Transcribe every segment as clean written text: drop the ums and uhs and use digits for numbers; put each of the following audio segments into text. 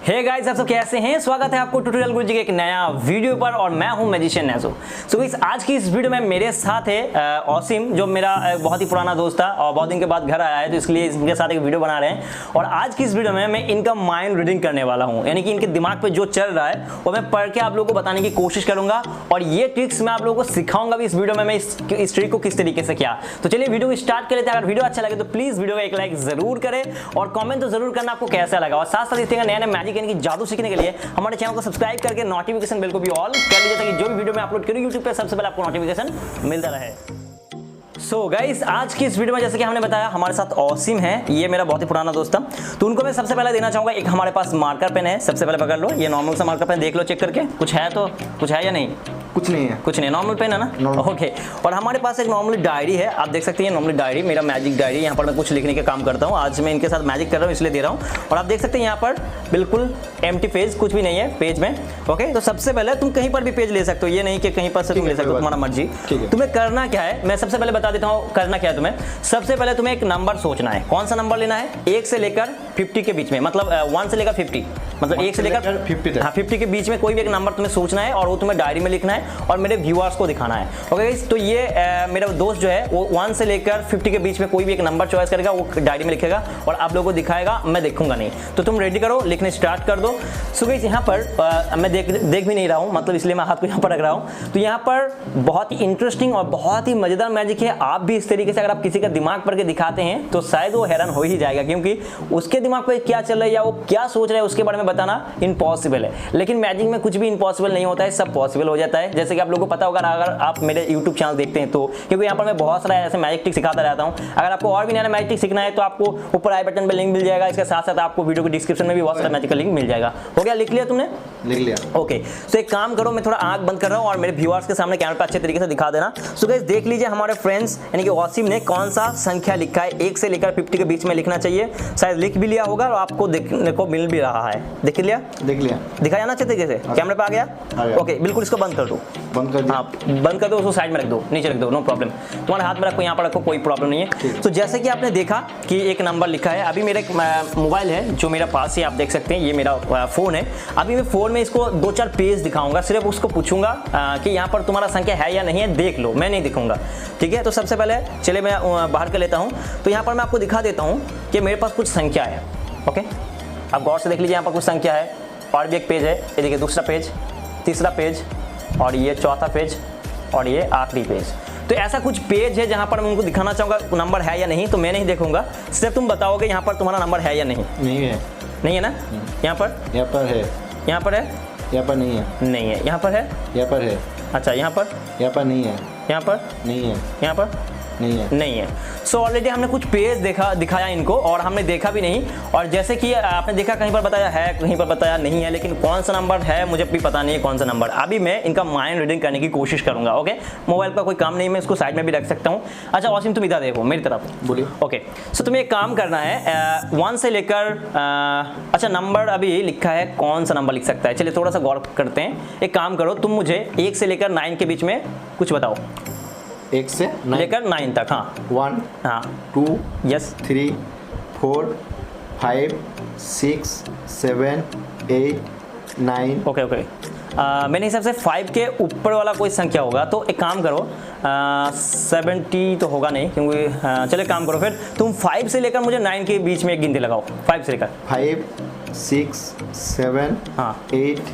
Hey guys, आप सब कैसे हैं? स्वागत है आपको ट्यूटोरियल गुरुजी के एक नया वीडियो पर और मैं हूं मैजिशियन नैज़ो। सो गाइस, आज की इस वीडियो में मेरे साथ है औसिम, जो मेरा बहुत ही पुराना दोस्त था और बहुत दिन के बाद घर आया है, तो इसलिए इनके साथ एक वीडियो बना रहे हैं। और आज की इस वीडियो में मैं इनका माइंड रीडिंग करने वाला हूँ, यानी कि इनके दिमाग पर जो चल रहा है वो मैं पढ़ के आप लोगों को बताने की कोशिश करूंगा और ये ट्रिक्स मैं आप लोगों को सिखाऊंगा भी इस वीडियो में, मैं इस ट्रिक को किस तरीके से किया। तो चलिए वीडियो को स्टार्ट कर लेते हैं। अगर वीडियो अच्छा लगे तो प्लीज वीडियो को एक लाइक जरूर करें और कमेंट तो जरूर करना आपको कैसा लगा। और साथ साथ इस तरह नए नए मैजिक यानी कि जादू सीखने के लिए हमारे चैनल को सब्सक्राइब करके नोटिफिकेशन बेल को भी ऑल कर लीजिए, ताकि जो भी वीडियो मैं अपलोड करूं YouTube पे सबसे पहले आपको नोटिफिकेशन मिलता रहे। सो गाइस, आज की इस वीडियो में जैसे कि हमने बताया हमारे साथ औसिम है, ये मेरा बहुत ही पुराना दोस्त था, तो उनको मैं सबसे पहले देना चाहूंगा एक हमारे पास मार्कर पेन है। सबसे पहले पकड़ लो, ये नॉर्मल सा मार्कर पेन, देख लो चेक करके कुछ है तो, कुछ है या नहीं? कुछ नहीं है, कुछ नहीं, नॉर्मल पेन है ना, ओके। और हमारे पास एक नॉर्मल डायरी है, आप देख सकते हैं नॉर्मल डायरी, मेरा मैजिक डायरी। यहाँ पर मैं कुछ लिखने का काम करता हूँ, आज मैं इनके साथ मैजिक कर रहा हूँ इसलिए दे रहा हूँ। और आप देख सकते हैं यहाँ पर बिल्कुल एम्प्टी पेज, कुछ भी नहीं है पेज में, ओके। तो सबसे पहले तुम कहीं पर भी पेज ले सकते हो, ये नहीं कि कहीं पर से तुम ले सकते हो, तुम्हारा मर्जी। तुम्हें करना क्या है, मैं सबसे पहले बता देता हूँ करना क्या है तुम्हें। सबसे पहले तुम्हें एक नंबर सोचना है। कौन सा नंबर लेना है? 1 से लेकर 50 के बीच में, मतलब 1 से लेकर 50, मतलब 1 से लेकर 50 हाँ 50 के बीच में कोई भी एक नंबर तुम्हें सोचना है और वो तुम्हें डायरी में लिखना है और मेरे व्यूअर्स को दिखाना है, ओके। तो ये मेरा दोस्त जो है वो 1 से लेकर 50 के बीच में कोई भी एक नंबर चॉइस करेगा, वो डायरी में लिखेगा और आप लोगों को दिखाएगा, मैं देखूंगा नहीं। तो तुम रेडी करो, लिखने स्टार्ट कर दो। सो गाइस, यहाँ पर मैं देख भी नहीं रहा हूँ, मतलब इसलिए मैं हाथ को यहाँ पर रख रहा हूँ। तो यहाँ पर बहुत ही इंटरेस्टिंग और बहुत ही मजेदार मैजिक है। आप भी इस तरीके से अगर आप किसी का दिमाग पढ़ के दिखाते हैं तो शायद वो हैरान हो ही जाएगा, क्योंकि उसके दिमाग पर क्या चल रहा है या वो क्या सोच रहा है उसके बारे में बताना इम्पॉसिबल है। लेकिन मैजिक में कुछ भी इम्पॉसिबल नहीं होता है, सब पॉसिबल हो जाता है। जैसे कि आप लोगों को पता होगा अगर आप मेरे YouTube चैनल देखते हैं तो, क्योंकि यहाँ पर मैं बहुत सारा ऐसे मैजिक ट्रिक सिखाता रहता हूँ। अगर आपको और भी नया मैजिक ट्रिक सीखना है तो आपको ऊपर आई बटन पे लिंक मिल जाएगा, इसके साथ साथ आपको वीडियो के डिस्क्रिप्शन में भी बहुत सारा मैजिक का लिंक मिल जाएगा। हो गया, लिख लिया तुमने? लिख लिया, ओके। तो एक काम करो, मैं थोड़ा आंख बंद कर रहा हूँ और मेरे व्यूअर्स के सामने कैमरे पे अच्छे तरीके से दिखा देना। सो गाइस, देख लीजिए हमारे फ्रेंड्स यानी कि औसिम ने कौन सा संख्या लिखा है। 1 से लेकर 50 के बीच में लिखना चाहिए, शायद लिख भी लिया होगा और आपको देखने को मिल भी रहा है। देख लिया? देख लिया, दिखाया ना अच्छे तरीके से, कैमरे पे आ गया, ओके। बिल्कुल इसको बंद कर दो, बंद कर दो, हाँ बंद कर दो, उसको साइड में रख दो, नीचे रख दो, नो प्रॉब्लम। तुम्हारे हाथ में रखो, यहाँ पर रखो, कोई प्रॉब्लम नहीं है। तो जैसे कि आपने देखा कि एक नंबर लिखा है, अभी मेरा एक मोबाइल है जो मेरा पास है, आप देख सकते हैं ये मेरा फोन है। अभी मैं फोन में इसको 2-4 पेज दिखाऊंगा, सिर्फ उसको पूछूंगा कि यहाँ पर तुम्हारा संख्या है या नहीं है, देख लो, मैं नहीं दिखाऊंगा, ठीक है। तो सबसे पहले चले मैं बाहर कर लेता हूँ। तो यहाँ पर मैं आपको दिखा देता हूँ कि मेरे पास कुछ संख्या है, ओके। आप गौर से देख लीजिए, यहाँ पर कुछ संख्या है और भी एक पेज है, ये देखिए दूसरा पेज, तीसरा पेज और ये चौथा पेज और ये आखिरी पेज। तो ऐसा कुछ पेज है जहां पर मैं उनको दिखाना चाहूंगा नंबर है या नहीं। तो मैं नहीं देखूंगा, सिर्फ तुम बताओगे यहाँ पर तुम्हारा नंबर है या नहीं। नहीं है, नहीं है ना? यहाँ पर है, यहाँ पर है, यहाँ पर नहीं है, नहीं है, यहाँ पर है, यहाँ पर है, अच्छा यहाँ पर नहीं है, यहाँ पर नहीं है, यहाँ पर नहीं है, नहीं है। सो ऑलरेडी हमने कुछ पेज दिखाया इनको और हमने देखा भी नहीं। और जैसे कि आपने देखा कहीं पर बताया है, कहीं पर बताया नहीं है, लेकिन कौन सा नंबर है मुझे भी पता नहीं है कौन सा नंबर। अभी मैं इनका माइंड रीडिंग करने की कोशिश करूंगा, ओके। मोबाइल पर कोई काम नहीं, मैं इसको साइड में भी रख सकता हूँ। अच्छा औसिम, तुम इधर देखो मेरी तरफ, बोलिए, ओके। सो तुम्हें एक काम करना है, 1 से लेकर अच्छा नंबर अभी लिखा है, कौन सा नंबर लिख सकता है, चलिए थोड़ा सा गौर करते हैं। एक काम करो, तुम मुझे 1 से लेकर 9 के बीच में कुछ बताओ। 1 से लेकर 9 तक, हाँ। 1 हाँ 2 यस 3 4 5 6 7 8 9 ओके ओके। मेरे हिसाब से 5 के ऊपर वाला कोई संख्या होगा। तो एक काम करो, 70 तो होगा नहीं, क्योंकि चले काम करो फिर तुम 5 से लेकर मुझे 9 के बीच में एक गिनती लगाओ। 5 से लेकर 5 6 7 हाँ 8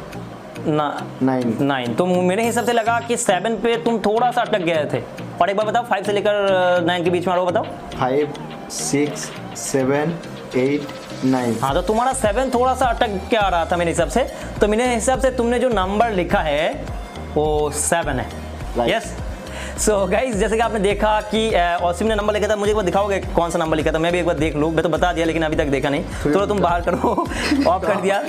9। तो मेरे हिसाब से लगा कि 7 पे तुम थोड़ा सा अटक गए थे। और एक बार बताओ 5 से लेकर 9 के बीच में, और बताओ 5 6 7 8 9। हाँ, तो तुम्हारा 7 थोड़ा सा अटक के आ रहा था मेरे हिसाब से। तो मेरे हिसाब से तुमने जो नंबर लिखा है वो 7 है, यस। सो गाइज, जैसे कि आपने देखा कि औसिम ने नंबर लिखा था, मुझे एक बार दिखाओगे कौन सा नंबर लिखा था? मैं भी एक बार देख लूँ, मैं तो बता दिया लेकिन अभी तक देखा नहीं। तो तुम बाहर करो, ऑफ कर दिया,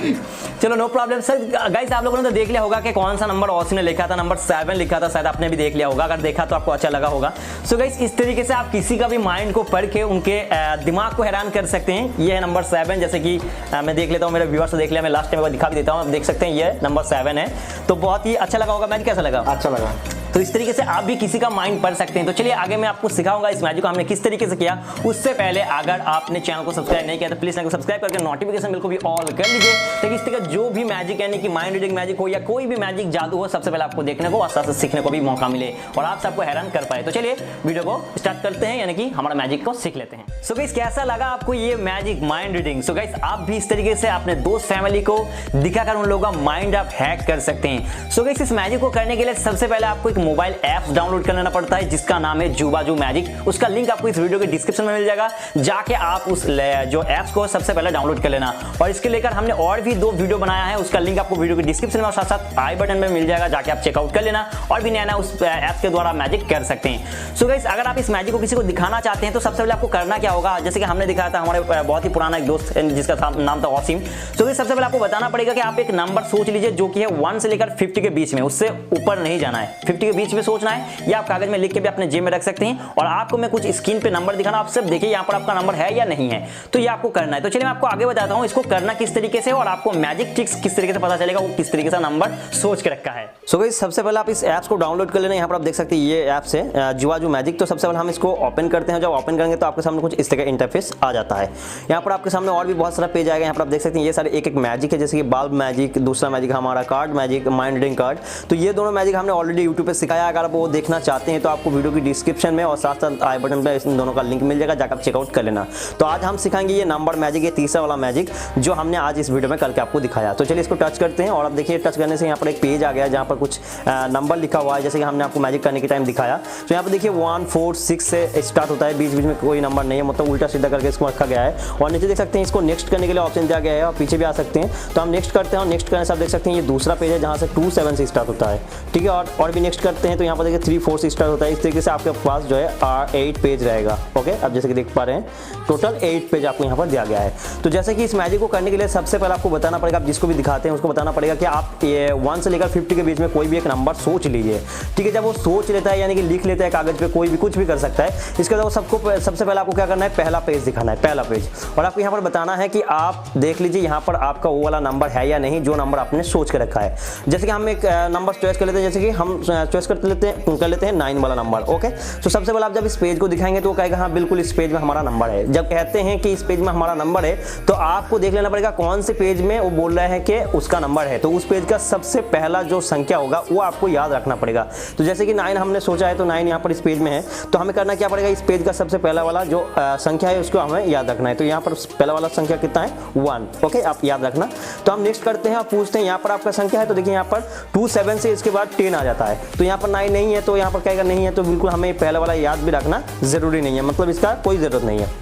चलो नो प्रॉब्लम। सर गाइज, आप लोगों ने तो देख लिया होगा कि कौन सा नंबर औसिम ने लिखा था, नंबर 7 लिखा था, शायद आपने भी देख लिया होगा। अगर देखा तो आपको अच्छा लगा होगा। सो गाइज, इस तरीके से आप किसी का भी माइंड को पढ़ के उनके दिमाग को हैरान कर सकते हैं। ये है नंबर 7, जैसे कि मैं देख लेता हूँ, मेरे व्यूअर्स से देख लिया, मैं लास्ट टाइम दिखा भी देता हूँ, आप देख सकते हैं ये नंबर 7 है। तो बहुत ही अच्छा लगा होगा। मैच कैसा लगा? अच्छा लगा। तो इस तरीके से आप भी किसी का माइंड पढ़ सकते हैं। तो चलिए आगे मैं आपको सिखाऊंगा इस मैजिक को हमने किस तरीके से किया। उससे पहले अगर आपने चैनल को सब्सक्राइब नहीं किया तो प्लीज चैनल को सब्सक्राइब करके नोटिफिकेशन बिल को भी ऑल कर लीजिए, ताकि इस तरह का जो भी मैजिक यानी कि माइंड रीडिंग मैजिक हो या कोई भी मैजिक जादू हो, सबसे पहले आपको देखने को और साथ साथ सीखने को भी मौका मिले और आप सबको हैरान कर पाए। तो चलिए वीडियो को स्टार्ट करते हैं, यानी कि हमारा मैजिक को सीख लेते हैं। सो गाइस, कैसा लगा आपको ये magic mind reading? So guys, आप भी इस तरीके से अपने दोस्त फैमिली को दिखाकर उन लोगों का माइंड आप हैक कर सकते हैं। सो गाइस, इस मैजिक को करने के लिए सबसे पहले आपको एक मोबाइल ऐप डाउनलोड कर लेना पड़ता है, जिसका नाम है जुबाजू मैजिक। उसका लिंक आपको इस वीडियो के डिस्क्रिप्शन में मिल जाएगा, जाके आप उस जो ऐप्स को सबसे पहले डाउनलोड कर लेना। और इसके लेकर हमने और भी 2 वीडियो बनाया है, उसका लिंक आपको वीडियो के डिस्क्रिप्शन में और साथ साथ आई बटन में मिल जाएगा, जाके आप चेकआउट कर लेना और भी नया उस ऐप के द्वारा मैजिक कर सकते हैं। सो गाइस, अगर आप इस मैजिक को किसी को दिखाना चाहते हैं तो सबसे पहले आपको करना क्या होगा, जैसे कि हमने दिखाया था हमारे बहुत ही पुराना एक दोस्त जिसका नाम था वसीम। सो गाइस, सबसे पहले आपको बताना पड़ेगा कि आप एक नंबर सोच लीजिए जो कि है 1 से लेकर 50 के बीच में, उससे ऊपर नहीं जाना है, 50 के बीच में सोचना है, या आप कागज में लिख के भी अपने जेब में रख सकते हैं। और आपको मैं कुछ स्क्रीन पे नंबर दिखाना, आप सब देखिए यहाँ पर आपका नंबर है या नहीं है, तो ये आपको करना है। तो चलिए मैं आपको आगे बताता हूँ इसको करना किस तरीके से और आपको मैजिक ट्रिक्स किस तरीके से पता चलेगा वो किस तरीके से नंबर सोच के रखा है। सो गाइस, सबसे पहले आप इस ऐप्स को डाउनलोड कर लेना। यहाँ पर आप देख सकते हैं ये ऐप्स है जुबाजू मैजिक। तो सबसे पहले हम इसको ओपन करते हैं। जब ओपन करेंगे तो आपके सामने कुछ इस तरह का इंटरफेस आ जाता है। यहाँ पर आपके सामने और भी बहुत सारा पेज आएगा। यहाँ पर आप देख सकते हैं ये सारे एक मैजिक है, जैसे कि बल्ब मैजिक, दूसरा मैजिक हमारा card magic, mind reading card. तो ये दोनों मैजिक हमने ऑलरेडी यूट्यूब पे सिखाया। अगर आप वो देखना चाहते हैं तो आपको वीडियो की डिस्क्रिप्शन में और साथ साथ आई बटन पे इन दोनों का लिंक मिल जाएगा, जाकर आप चेकआउट कर लेना। तो आज हम सिखाएंगे ये नंबर मैजिक, ये तीसरा वाला मैजिक जो हमने आज इस वीडियो में करके आपको दिखाया। तो चलिए इसको टच करते हैं और आप देखिए टच करने से यहाँ पर एक पेज आ गया जहाँ पर कुछ नंबर लिखा हुआ है, जैसे कि हमने आपको मैजिक करने के टाइम दिखाया। तो यहाँ पर देखिए 1 4 6 से स्टार्ट होता है, बीच बीच में कोई नंबर नहीं है, मतलब उल्टा सीधा करके इसको रखा गया है। और नीचे देख सकते हैं इसको नेक्स्ट करने के लिए ऑप्शन दिया गया है और पीछे भी आ सकते हैं। तो हम नेक्स्ट करते हैं और नेक्स्ट करने से आप देख सकते हैं ये दूसरा पेज है जहाँ से 2 7 से स्टार्ट होता है, ठीक है। और भी नेक्स्ट करते हैं तो यहाँ पर देखिए 3 4 से स्टार्ट होता है। इस तरीके से आपके पास जो है 8 पेज रहेगा। ओके, अब जैसे कि देख पा रहे हैं टोटल 8 पेज आपको यहाँ पर दिया गया है। तो जैसे कि इस मैजिक को करने के लिए सबसे पहले आपको बताना पड़ेगा, आप जिसको भी दिखाते हैं उसको बताना पड़ेगा कि आप ये 1 से लेकर 50 के बीच में कोई भी एक नंबर सोच लीजिए, ठीक है। जब वो सोच लेता है यानी कि लिख लेता है कागज पे, कोई भी कुछ भी कर सकता है। इसके बाद सबसे पहले आपको क्या करना है, पहला पेज दिखाना है, पहला पेज। और आपको यहाँ पर बताना है कि आप देख लीजिए यहाँ पर आपका वो वाला नंबर है या नहीं जो नंबर आपने सोच के रखा है। जैसे कि हम एक नंबर चॉइस कर लेते हैं, जैसे कि हम चॉइस कर लेते हैं 9 वाला नंबर। ओके, तो सबसे पहले आप जब इस पेज को दिखाएंगे तो वो कहेगा हाँ बिल्कुल इस पेज में हमारा नंबर है। जब कहते हैं कि इस पेज में हमारा नंबर है तो आपको देख लेना पड़ेगा कौन से पेज में वो बोल रहा है कि उसका नंबर है। तो उस पेज का सबसे पहला जो संख्या होगा वो आपको याद रखना पड़ेगा। तो जैसे कि 9 हमने सोचा है तो 9 यहाँ पर इस पेज में है, तो हमें करना क्या पड़ेगा, इस पेज का सबसे पहला वाला जो संख्या है उसको हमें याद रखना है। तो यहाँ पर पहला वाला संख्या कितना है, 1। ओके, आप याद रखना। तो हम नेक्स्ट करते हैं और पूछते हैं यहाँ पर आपका संख्या है, तो देखिए यहाँ पर 2 7 से इसके बाद 10 आ जाता है। तो यहाँ पर 9 नहीं है तो यहाँ पर कहेगा नहीं है, तो बिल्कुल हमें पहला वाला याद भी रखना जरूरी नहीं है, मतलब इसका कोई जरूरत नहीं है।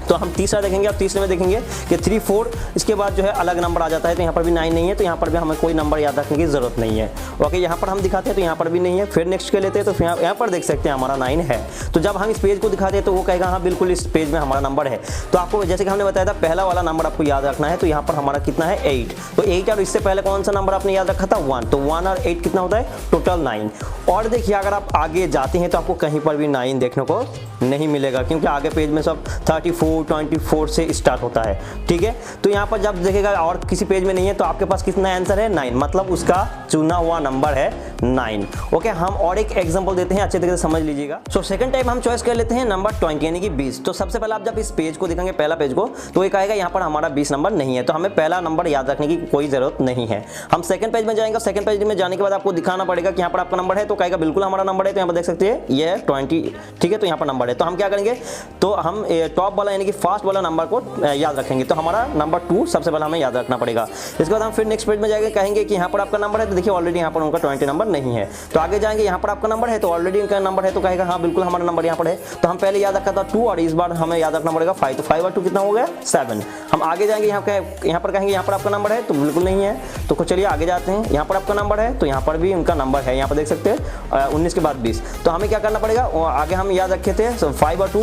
तो हम तीसरा देखेंगे, अब तीसरे में देखेंगे कि 3 4 इसके बाद जो है अलग नंबर आ जाता है। तो यहाँ पर भी 9 नहीं है, तो यहाँ पर भी हमें कोई नंबर याद रखने की जरूरत नहीं है। ओके, यहाँ पर हम दिखाते हैं तो यहाँ पर भी नहीं है। फिर नेक्स्ट कर लेते हैं तो यहाँ पर देख सकते हैं हमारा 9 है। तो जब हम इस पेज को दिखाते हैं तो वो कहेगा हाँ बिल्कुल इस पेज में हमारा नंबर है। तो आपको जैसे कि हमने बताया था पहला वाला नंबर आपको याद रखना है। तो यहाँ पर हमारा कितना है, 8। तो 8 और इससे पहले कौन सा नंबर आपने याद रखा था, 1। तो 1 और 8 कितना होता है, टोटल 9। और देखिए अगर आप आगे जाते हैं तो आपको कहीं पर भी 9 देखने को नहीं मिलेगा, क्योंकि आगे पेज में सब 34 24 से स्टार्ट होता है, ठीक है। तो यहाँ पर जब देखेगा और किसी पेज में नहीं है तो आपके पास कितना आंसर है, 9, मतलब उसका चुना हुआ नंबर है 9। ओके, हम और एक एग्जांपल देते हैं, अच्छे तरीके से समझ लीजिएगा। सो सेकंड टाइप हम चॉइस कर लेते हैं नंबर 20 यानी कि 20। तो सबसे पहले आप जब इस पेज को दिखाएंगे, पहला पेज को, तो ये कहेगा यहाँ पर हमारा 20 नंबर नहीं है, तो हमें पहला नंबर याद रखने की कोई जरूरत नहीं है। हम सेकंड पेज में जाएंगे, सेकंड पेज में जाने के बाद आपको दिखाना पड़ेगा कि यहाँ पर आपका नंबर है, तो कहेगा बिल्कुल हमारा नंबर है। तो यहाँ पर देख सकते हैं ये 20, ठीक है, तो यहाँ पर नंबर है। तो हम क्या करेंगे, तो हम टॉप वाला यानी कि फर्स्ट वाला नंबर को याद रखेंगे। तो हमारा नंबर 2 सबसे पहले हमें याद रखना पड़ेगा। इसके बाद हम फिर नेक्स्ट पेज में जाएंगे, कहेंगे कि यहाँ पर आपका नंबर है, तो देखिए ऑलरेडी यहाँ पर उनका 20 नंबर नहीं है। तो आगे जाएंगे, यहाँ पर आपका नंबर है, तो ऑलरेडी उनका नंबर है, तो कहेगा हाँ बिल्कुल हमारा नंबर यहाँ पर है। तो हम पहले याद रखा था 2 और इस बार हमें याद रखना पड़ेगा 5। तो 5 और 2 कितना हो गया, 7। हम आगे जाएंगे, यहाँ पर कहेंगे यहाँ पर आपका नंबर है, तो बिल्कुल नहीं है। तो चलिए आगे जाते हैं, यहाँ पर आपका नंबर है, तो यहाँ पर भी उनका नंबर है। यहाँ पर देख सकते हैं 19 के बाद 20। तो हमें क्या करना पड़ेगा, आगे हम याद रखे थे 5 और 2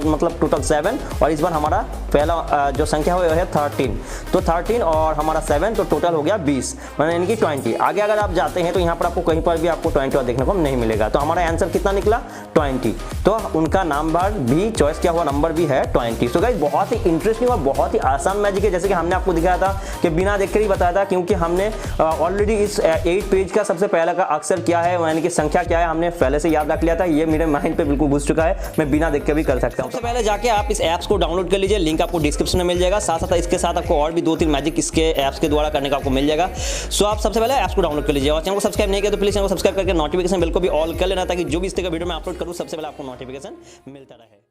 मतलब टोटल 7, और इस बार हमारा पहला जो संख्या है 13। तो 13 और हमारा 7, तो टोटल हो गया 20, यानी कि 20। आगे अगर आप जाते हैं तो यहाँ पर आपको कहीं पर भी आपको 20 देखने को नहीं मिलेगा। तो हमारा आंसर कितना निकला 20। तो उनका नंबर भी चॉइस किया हुआ नंबर भी है 20। सो गाइस बहुत ही इंटरेस्टिंग और बहुत ही आसान मैजिक है, जैसे कि हमने आपको दिखाया था कि बिना देखकर ही बताया था, क्योंकि हमने ऑलरेडी इस 8 पेज का सबसे पहला का अक्षर क्या है यानी कि संख्या क्या है हमने पहले से याद रख लिया था। ये मेरे माइंड पे बिल्कुल घुस चुका है, मैं बिना देख के भी कर सकता हूँ। सबसे पहले जाके आप इस ऐप्स को डाउनलोड कर लीजिए, लिंक आपको डिस्क्रिप्शन में मिल जाएगा। साथ साथ इसके साथ आपको और भी 2-3 मैजिक इसके ऐप्स के द्वारा करने का आपको मिल जाएगा। सो आप सबसे पहले ऐप्स को डाउनलोड कर लीजिए और चैनल को सब्सक्राइब नहीं किया तो प्लीज चैनल को सब्सक्राइब करके नोटिफिकेशन बिल को भी ऑल कर लेना, ताकि जो भी इस तरह का वीडियो मैं अपलोड करूँ सबसे पहले आपको नोटिफिकेशन मिलता रहे।